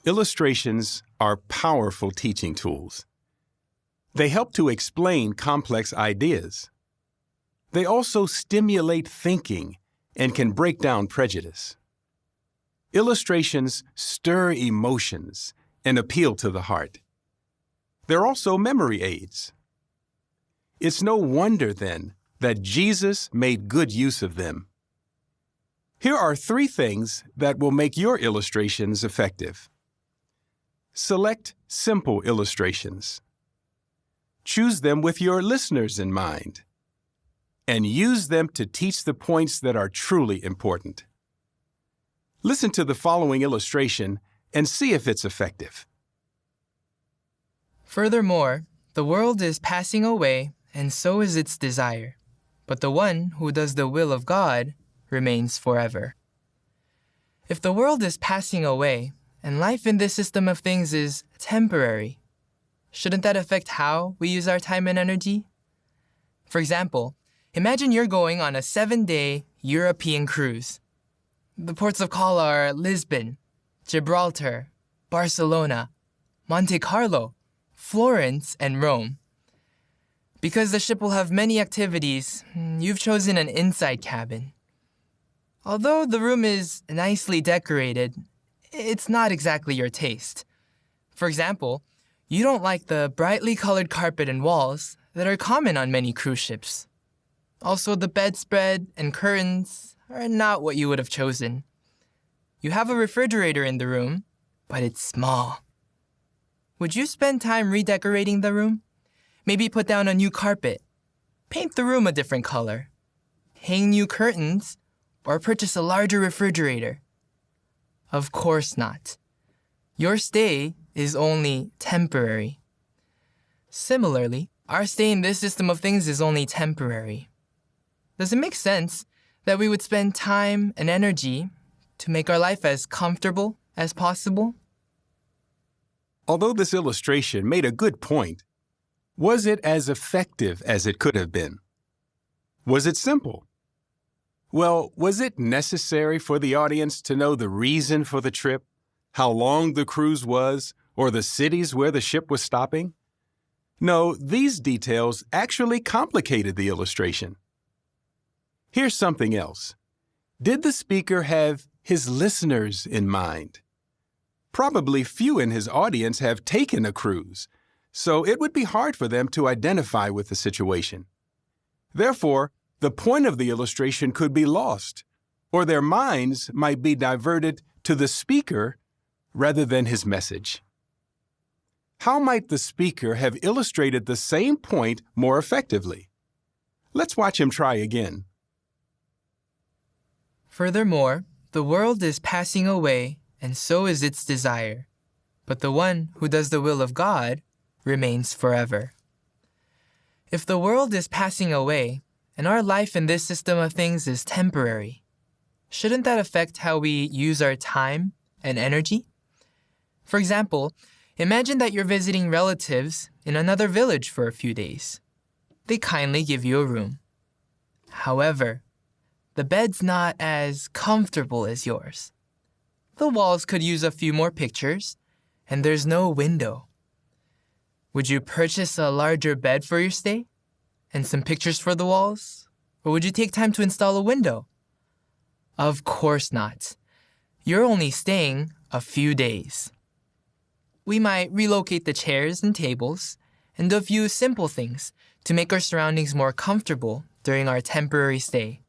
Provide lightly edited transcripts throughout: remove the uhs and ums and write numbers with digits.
Illustrations are powerful teaching tools. They help to explain complex ideas. They also stimulate thinking and can break down prejudice. Illustrations stir emotions and appeal to the heart. They're also memory aids. It's no wonder, then, that Jesus made good use of them. Here are 3 things that will make your illustrations effective. Select simple illustrations. Choose them with your listeners in mind, and use them to teach the points that are truly important. Listen to the following illustration and see if it's effective. Furthermore, the world is passing away, and so is its desire. But the one who does the will of God remains forever. If the world is passing away, and life in this system of things is temporary, shouldn't that affect how we use our time and energy? For example, imagine you're going on a 7-day European cruise. The ports of call are Lisbon, Gibraltar, Barcelona, Monte Carlo, Florence, and Rome. Because the ship will have many activities, you've chosen an inside cabin. Although the room is nicely decorated, it's not exactly your taste. For example, you don't like the brightly colored carpet and walls that are common on many cruise ships. Also, the bedspread and curtains are not what you would have chosen. You have a refrigerator in the room, but it's small. Would you spend time redecorating the room? Maybe put down a new carpet, paint the room a different color, hang new curtains, or purchase a larger refrigerator? Of course not. Your stay is only temporary. Similarly, our stay in this system of things is only temporary. Does it make sense that we would spend time and energy to make our life as comfortable as possible? Although this illustration made a good point, was it as effective as it could have been? Was it simple? Well, was it necessary for the audience to know the reason for the trip, how long the cruise was, or the cities where the ship was stopping? No, these details actually complicated the illustration. Here's something else. Did the speaker have his listeners in mind? Probably few in his audience have taken a cruise, so it would be hard for them to identify with the situation. Therefore, the point of the illustration could be lost, or their minds might be diverted to the speaker rather than his message. How might the speaker have illustrated the same point more effectively? Let's watch him try again. Furthermore, the world is passing away, and so is its desire. But the one who does the will of God remains forever. If the world is passing away, and our life in this system of things is temporary, shouldn't that affect how we use our time and energy? For example, imagine that you're visiting relatives in another village for a few days. They kindly give you a room. However, the bed's not as comfortable as yours. The walls could use a few more pictures, and there's no window. Would you purchase a larger bed for your stay? And some pictures for the walls? Or would you take time to install a window? Of course not. You're only staying a few days. We might relocate the chairs and tables and do a few simple things to make our surroundings more comfortable during our temporary stay.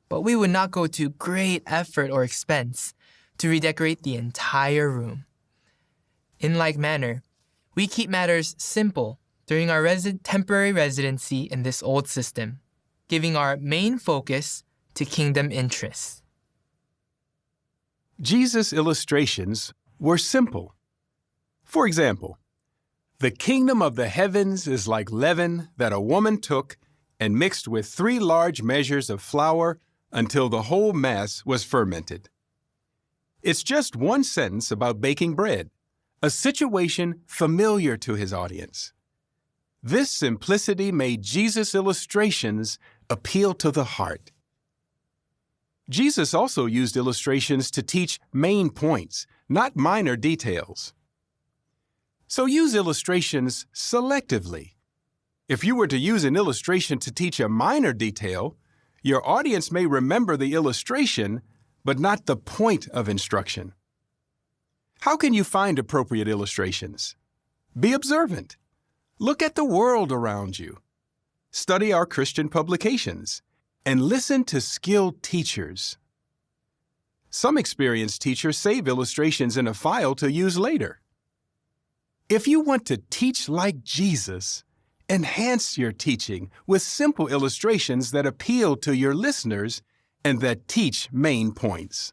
But we would not go to great effort or expense to redecorate the entire room. In like manner, we keep matters simple during our temporary residency in this old system, giving our main focus to kingdom interests. Jesus' illustrations were simple. For example, the kingdom of the heavens is like leaven that a woman took and mixed with 3 large measures of flour until the whole mass was fermented. It's just one sentence about baking bread, a situation familiar to his audience. This simplicity made Jesus' illustrations appeal to the heart. Jesus also used illustrations to teach main points not minor details. So use illustrations selectively. If you were to use an illustration to teach a minor detail, your audience may remember the illustration, but not the point of instruction. How can you find appropriate illustrations? Be observant. Look at the world around you. Study our Christian publications and listen to skilled teachers. Some experienced teachers save illustrations in a file to use later. If you want to teach like Jesus, enhance your teaching with simple illustrations that appeal to your listeners and that teach main points.